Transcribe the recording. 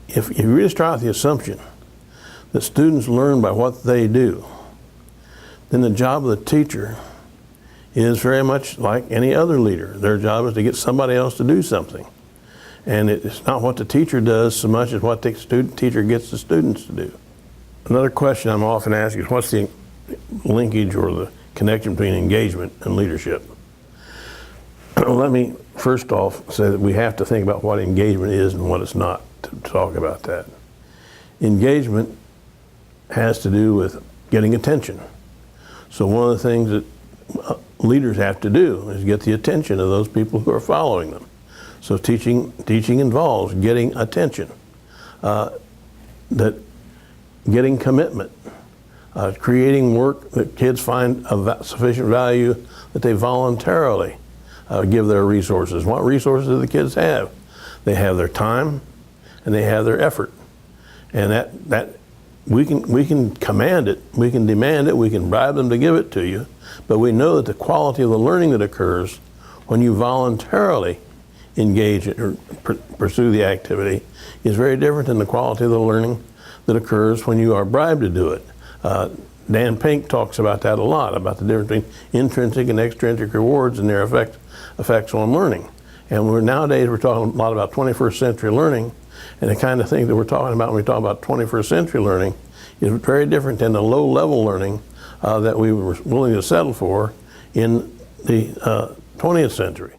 if you really start with the assumption that students learn by what they do, then the job of the teacher is very much like any other leader. Their job is to get somebody else to do something. And it's not what the teacher does so much as what the teacher gets the students to do. Another question I'm often asked is, what's the linkage or the connection between engagement and leadership? Let me first off say that we have to think about what engagement is and what it's not to talk about that. Engagement has to do with getting attention. So one of the things that leaders have to do is get the attention of those people who are following them. So teaching involves getting attention, that getting commitment, creating work that kids find of sufficient value that they voluntarily give their resources. What resources do the kids have? They have their time and they have their effort. And that we can command it, we can demand it, we can bribe them to give it to you, but we know that the quality of the learning that occurs when you voluntarily engage or pursue the activity is very different than the quality of the learning that occurs when you are bribed to do it. Dan Pink talks about that a lot, about the difference between intrinsic and extrinsic rewards and their effects on learning. And nowadays we're talking a lot about 21st century learning, and the kind of thing that we're talking about when we talk about 21st century learning is very different than the low-level learning that we were willing to settle for in the 20th century.